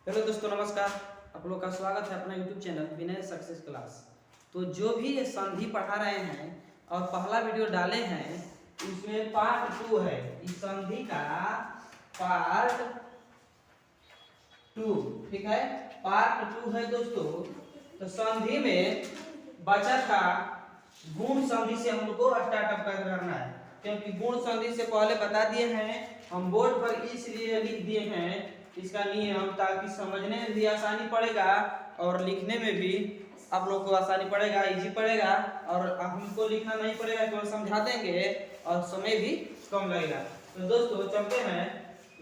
Hello दोस्तों, नमस्कार। आप लोग का स्वागत है अपना यूट्यूब चैनल विनय सक्सेस क्लास। तो जो भी ये संधि पढ़ा रहे हैं और पहला वीडियो डाले हैं उसमें पार्ट 2 है। इस संधि का पार्ट 2, ठीक है, पार्ट 2 है दोस्तों। तो संधि में बचा था गुण संधि से हम लोग को स्टार्टअप करना है, क्योंकि गुण संधि से पहले बता दिए हैं हम बोर्ड पर, इसलिए लिख दिए हैं इसका नियम, ताकि समझने में भी आसानी पड़ेगा और लिखने में भी आप लोग को आसानी पड़ेगा, इजी पड़ेगा, और हमको लिखना नहीं पड़ेगा, केवल समझा देंगे और समय भी कम लगेगा। तो दोस्तों चलते हैं,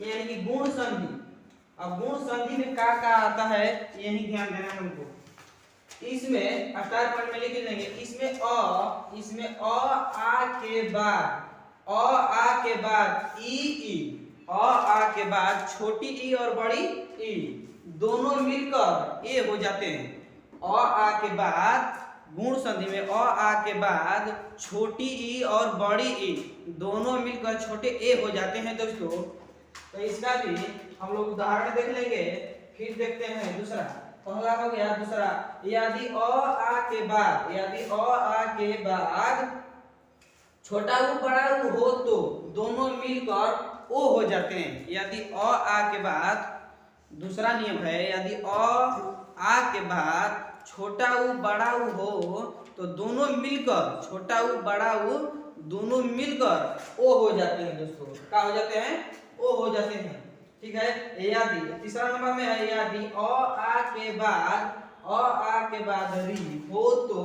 यानी कि गुण संधि। अब गुण संधि में क्या आता है यही ध्यान देना है हमको। इसमें स्टार पॉइंट में लिख लेंगे, इसमें आ के बाद आ के बाद छोटी ई और बड़ी ई दोनों मिलकर ए हो जाते हैं। आ के बाद गुण संधि में आ के बाद छोटी ई और बड़ी ई दोनों मिलकर छोटे ए हो जाते हैं दोस्तों। तो इसका भी हम लोग उदाहरण देख लेंगे, फिर देखते हैं दूसरा। पहला हो गया, दूसरा यदि आ के बाद छोटा ऊ बड़ा ऊ हो तो दोनों मिलकर ओ हो जाते हैं। यदि आ के बाद दूसरा नियम है, यदि आ के बाद छोटा ऊ बड़ा ऊ हो तो दोनों मिलकर छोटा ऊ बड़ा ऊ दोनों मिलकर ओ हो जाते हैं दोस्तों। क्या हो जाते हैं? ओ हो जाते हैं, ठीक है। यदि तीसरा नंबर में है, यदि आ के बाद री हो तो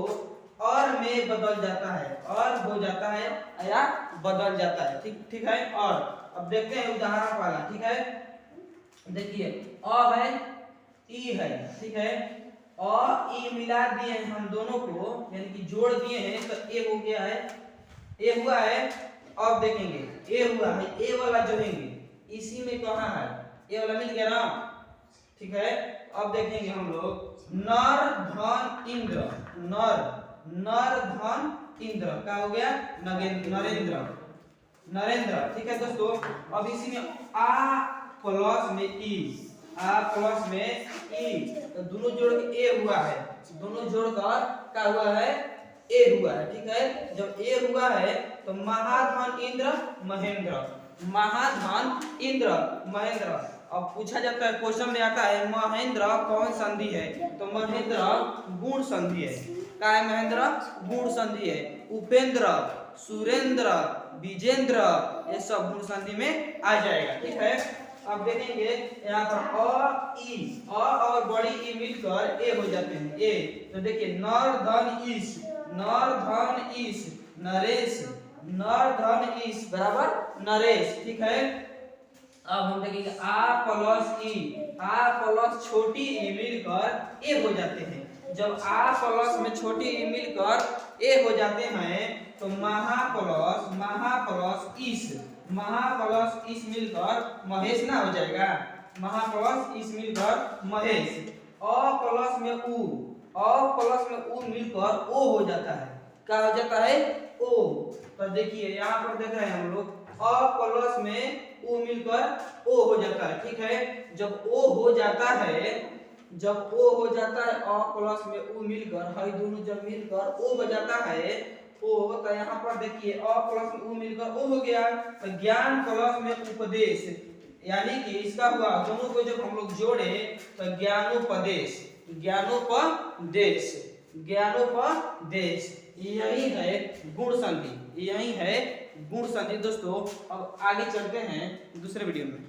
और में बदल जाता है, और हो जाता है या बदल जाता है, ठीक है। और अब देखते हैं उदाहरण वाला, ठीक है। देखिए अ है, ई है, ठीक है। अ ई मिला दिए हैं हम दोनों को, यानी कि जोड़ दिए हैं तो ए हो गया है, ए हुआ है। अब देखेंगे ए हुआ है, ए वाला जोड़ेंगे, इसी में कहाँ है ए वाला मिल गया ना, ठीक है। अब देखेंगे हम लोग नर धन इंद्र, नर धन इंद्र का हो गया नरेंद्र, ठीक है दोस्तों। अब इसी में आ प्लस में ई, तो दोनों जोड़ के ए हुआ है, दोनों जोड़कर क्या हुआ है? ए हुआ है, ठीक है। जब ए हुआ है तो महाधन इंद्र महेंद्र। अब पूछा जाता है, क्वेश्चन में आता है महेंद्र कौन संधि है, तो महेंद्र गुण संधि है। क्या है? महेंद्र गुण संधि है। उपेंद्र, सुरेंद्र, विजेंद्र ये सब गुण संधि में आ जाएगा, ठीक है। अब देखेंगे यहाँ पर अ और बड़ी ई मिलकर ए हो जाते हैं, ए। तो देखिए नर धन ईश नरेश बराबर नरेश, ठीक है। अब हम देखेंगे आ प्लस छोटी ई मिलकर ए हो जाते हैं। जब आ प्लस में छोटी ई मिलकर ए हो जाते हैं तो महा प्लस इस मिलकर महेश ना हो जाएगा, महा प्लस इस मिलकर महेश। अ प्लस में ऊ मिलकर ओ हो जाता है। क्या हो जाता है? ओ। तो देखिए यहाँ पर देख रहे हैं हम लोग, अ प्लस में ओ मिलकर ओ हो जाता है, ठीक है। जब ओ हो जाता है अ प्लस में ओ मिलकर है, दोनों जब मिलकर ओ हो जाता है ओ, तो यहाँ पर देखिए अ प्लस में ओ मिलकर ओ हो गया। तो ज्ञान प्लस में उपदेश, यानी कि इसका हुआ, दोनों को जब हम लोग जोड़े तो ज्ञानोपदेश, यही है गुण संधि दोस्तों। अब आगे चलते हैं दूसरे वीडियो में।